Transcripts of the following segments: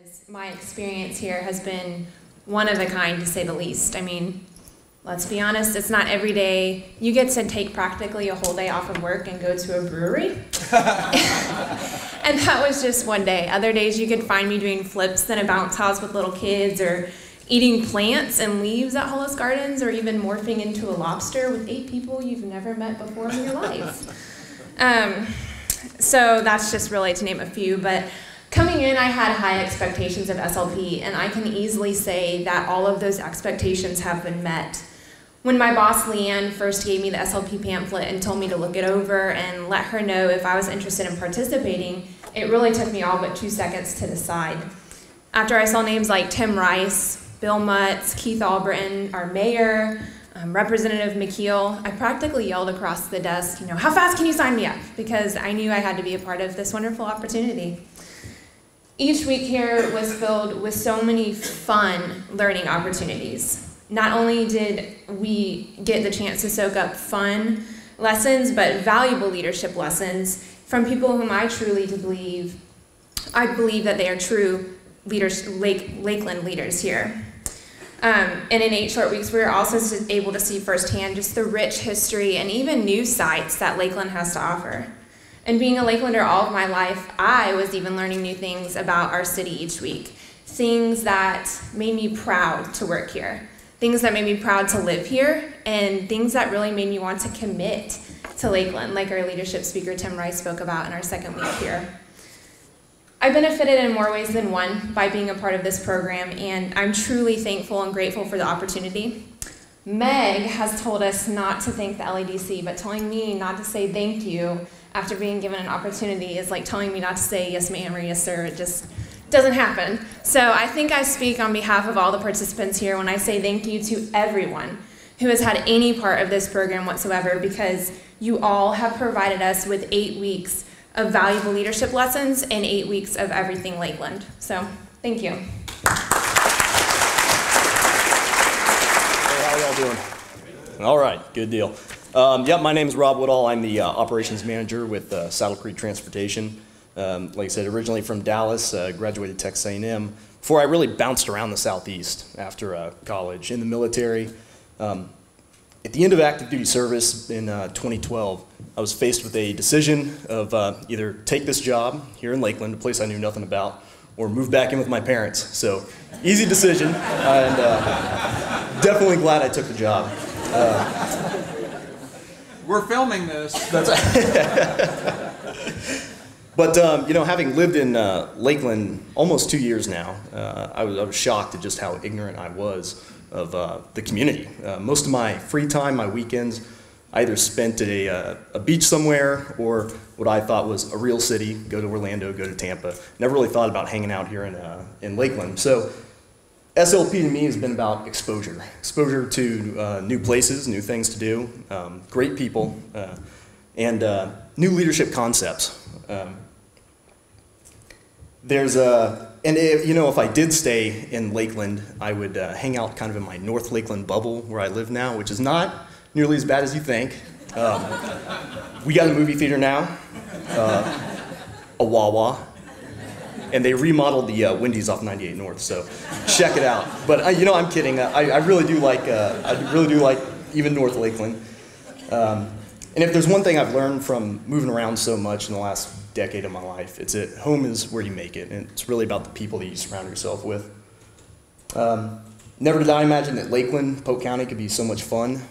because my experience here has been one of a kind, to say the least. I mean, let's be honest, it's not every day you get to take practically a whole day off of work and go to a brewery. And that was just one day. Other days you could find me doing flips in a bounce house with little kids, or eating plants and leaves at Hollis Gardens, or even morphing into a lobster with 8 people you've never met before in your life. So that's just really to name a few, but coming in I had high expectations of SLP, and I can easily say that all of those expectations have been met. When my boss Leanne first gave me the SLP pamphlet and told me to look it over and let her know if I was interested in participating, it really took me all but 2 seconds to decide. After I saw names like Tim Rice, Bill Mutz, Keith Albritton, our mayor, Representative McKeel, I practically yelled across the desk, how fast can you sign me up? Because I knew I had to be a part of this wonderful opportunity. Each week here was filled with so many fun learning opportunities. Not only did we get the chance to soak up fun lessons, but valuable leadership lessons from people whom I believe that they are true leaders, Lakeland leaders here. And in 8 short weeks, we were also able to see firsthand just the rich history and even new sites that Lakeland has to offer. And being a Lakelander all of my life, I was even learning new things about our city each week. Things that made me proud to work here. Things that made me proud to live here, and things that really made me want to commit to Lakeland, like our leadership speaker Tim Rice spoke about in our 2nd week here. I benefited in more ways than one by being a part of this program, and I'm truly thankful and grateful for the opportunity. Meg has told us not to thank the LEDC, but telling me not to say thank you after being given an opportunity is like telling me not to say yes ma'am or yes sir. It just doesn't happen. So I think I speak on behalf of all the participants here when I say thank you to everyone who has had any part of this program whatsoever, because you all have provided us with 8 weeks of valuable leadership lessons and 8 weeks of everything Lakeland. So, thank you. Hey, how are y'all doing? All right, good deal. My name is Rob Woodall. I'm the operations manager with Saddle Creek Transportation. Like I said, originally from Dallas, graduated Texas A&M, before I really bounced around the Southeast after college, in the military. At the end of active duty service in 2012, I was faced with a decision of either take this job here in Lakeland, a place I knew nothing about, or move back in with my parents. So, easy decision, and definitely glad I took the job. We're filming this. That's But having lived in Lakeland almost 2 years now, I was shocked at just how ignorant I was of the community. Most of my free time, my weekends, I either spent at a beach somewhere or what I thought was a real city, go to Orlando, go to Tampa. Never really thought about hanging out here in Lakeland. So SLP to me has been about exposure. Exposure to new places, new things to do, great people, and new leadership concepts. If I did stay in Lakeland, I would hang out kind of in my North Lakeland bubble where I live now, which is not nearly as bad as you think. We got a movie theater now, a Wawa, and they remodeled the Wendy's off 98 North, so check it out. But I'm kidding. I really do like even North Lakeland. And if there's one thing I've learned from moving around so much in the last decade of my life, it's that home is where you make it, and it's really about the people that you surround yourself with. Never did I imagine that Lakeland, Polk County, could be so much fun.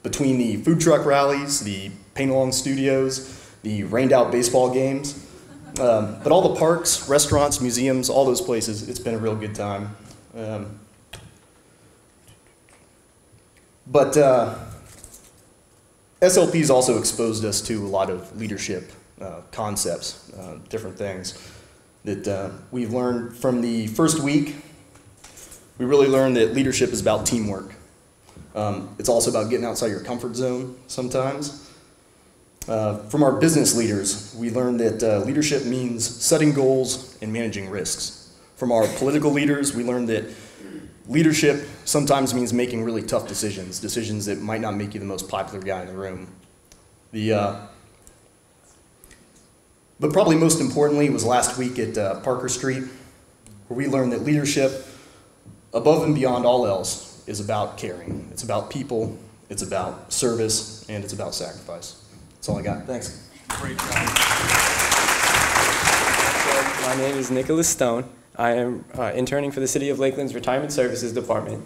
Between the food truck rallies, the paint-along studios, the rained-out baseball games, but all the parks, restaurants, museums, all those places, it's been a real good time. SLP's also exposed us to a lot of leadership concepts, different things that we've learned from the first week. We really learned that leadership is about teamwork. It's also about getting outside your comfort zone sometimes. From our business leaders, we learned that leadership means setting goals and managing risks. From our political leaders, we learned that leadership sometimes means making really tough decisions, decisions that might not make you the most popular guy in the room. But probably most importantly was last week at Parker Street. where we learn that leadership, above and beyond all else, is about caring. It's about people, it's about service, and it's about sacrifice. That's all I got. Thanks. Great job. My name is Nicholas Stone. I am interning for the City of Lakeland's Retirement Services Department.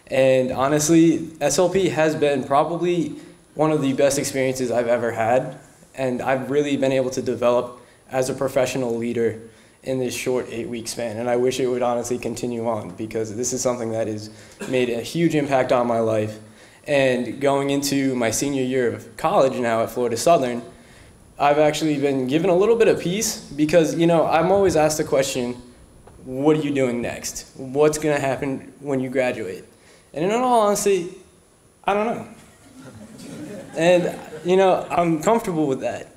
And honestly, SLP has been probably one of the best experiences I've ever had. And I've really been able to develop as a professional leader in this short 8-week span. And I wish it would honestly continue on, because this is something that has made a huge impact on my life. And going into my senior year of college now at Florida Southern, I've actually been given a little bit of peace, because, you know, I'm always asked the question, what are you doing next? What's going to happen when you graduate? And in all honesty, I don't know. And, you know, I'm comfortable with that,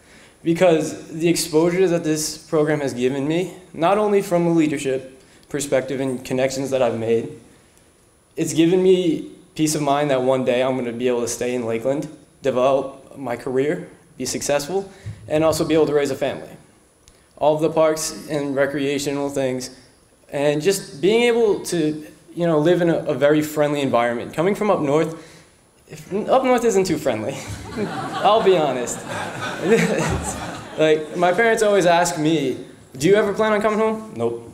because the exposure that this program has given me, not only from a leadership perspective and connections that I've made, it's given me peace of mind that one day I'm going to be able to stay in Lakeland, develop my career, be successful, and also be able to raise a family. All of the parks and recreational things, and just being able to, you know, live in a very friendly environment. Coming from up north isn't too friendly. I'll be honest. Like, my parents always ask me, do you ever plan on coming home? Nope.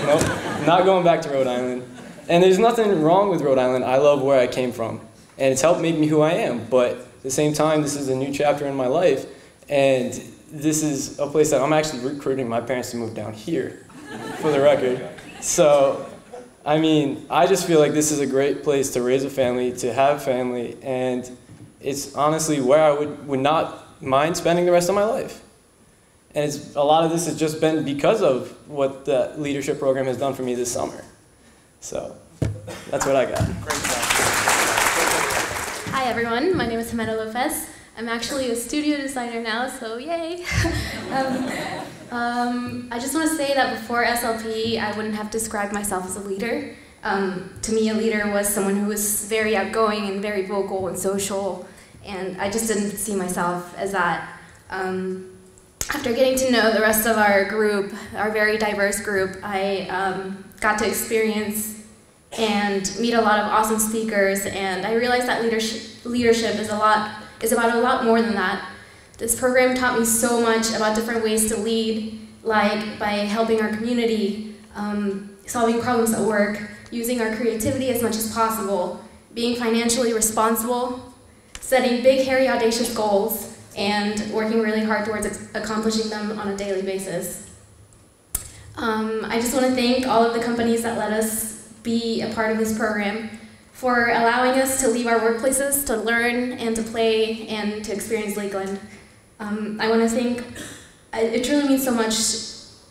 Nope. Not going back to Rhode Island. And there's nothing wrong with Rhode Island. I love where I came from. And it's helped make me who I am. But at the same time, this is a new chapter in my life. And this is a place that I'm actually recruiting my parents to move down here, for the record. So, I mean, I just feel like this is a great place to raise a family, to have family, and it's honestly where I would not mind spending the rest of my life. And a lot of this has just been because of what the leadership program has done for me this summer. So, that's what I got. Great job. Hi everyone, my name is Jimena Lopez. I'm actually a studio designer now, so yay! I just want to say that before SLP, I wouldn't have described myself as a leader. To me, a leader was someone who was very outgoing and very vocal and social, and I just didn't see myself as that. After getting to know the rest of our group, our very diverse group, I got to experience and meet a lot of awesome speakers, and I realized that leadership is about a lot more than that. This program taught me so much about different ways to lead, like by helping our community, solving problems at work, using our creativity as much as possible, being financially responsible, setting big, hairy, audacious goals, and working really hard towards accomplishing them on a daily basis. I just want to thank all of the companies that let us be a part of this program, for allowing us to leave our workplaces to learn and to play and to experience Lakeland. I want to thank, it truly means so much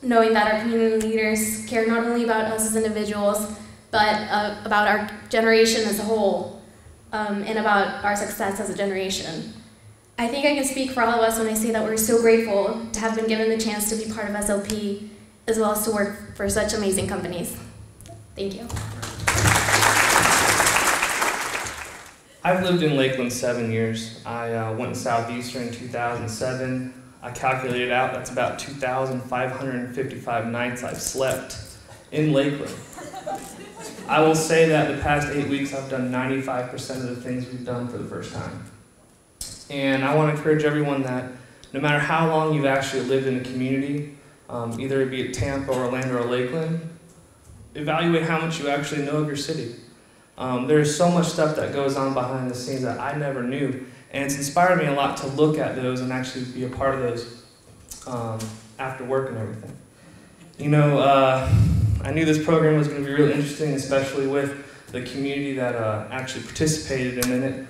knowing that our community leaders care not only about us as individuals, but about our generation as a whole, and about our success as a generation. I think I can speak for all of us when I say that we're so grateful to have been given the chance to be part of SLP, as well as to work for such amazing companies. Thank you. I've lived in Lakeland 7 years. I went Southeastern in 2007. I calculated out that's about 2,555 nights I've slept in Lakeland. I will say that the past 8 weeks I've done 95% of the things we've done for the first time. And I want to encourage everyone that no matter how long you've actually lived in a community, either it be at Tampa, Orlando, or Lakeland, evaluate how much you actually know of your city. There's so much stuff that goes on behind the scenes that I never knew, and it's inspired me a lot to look at those and actually be a part of those after work and everything. You know, I knew this program was going to be really interesting, especially with the community that actually participated in it.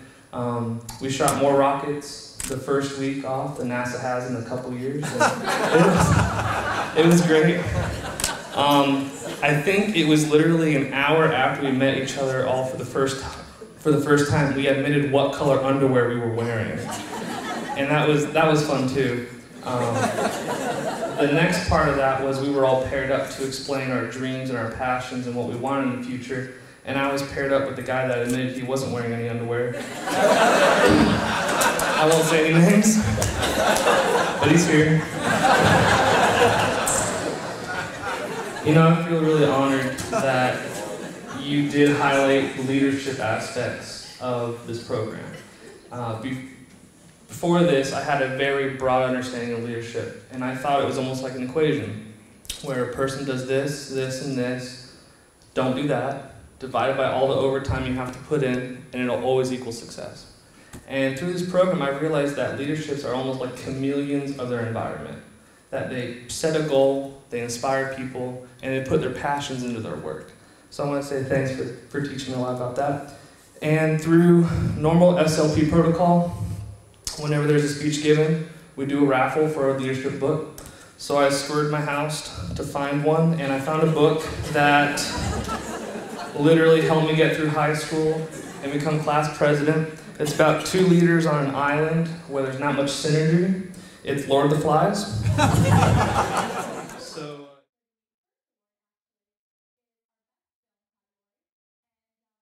We shot more rockets the first week off than NASA has in a couple years. It was great. I think it was literally an hour after we met each other all for the first time, we admitted what color underwear we were wearing. And that was fun too. The next part of that was we were all paired up to explain our dreams and our passions and what we wanted in the future. And I was paired up with the guy that admitted he wasn't wearing any underwear. I won't say any names, but he's here. You know, I feel really honored that you did highlight the leadership aspects of this program. Before this, I had a very broad understanding of leadership, and I thought it was almost like an equation, where a person does this, this, and this, don't do that, divided by all the overtime you have to put in, and it'll always equal success. And through this program, I realized that leaderships are almost like chameleons of their environment, that they set a goal, they inspire people, and they put their passions into their work. So I want to say thanks for teaching me a lot about that. And through normal SLP protocol, whenever there's a speech given, we do a raffle for a leadership book. So I scoured my house to find one, and I found a book that literally helped me get through high school and become class president. It's about 2 leaders on an island where there's not much synergy. It's Lord of the Flies. So.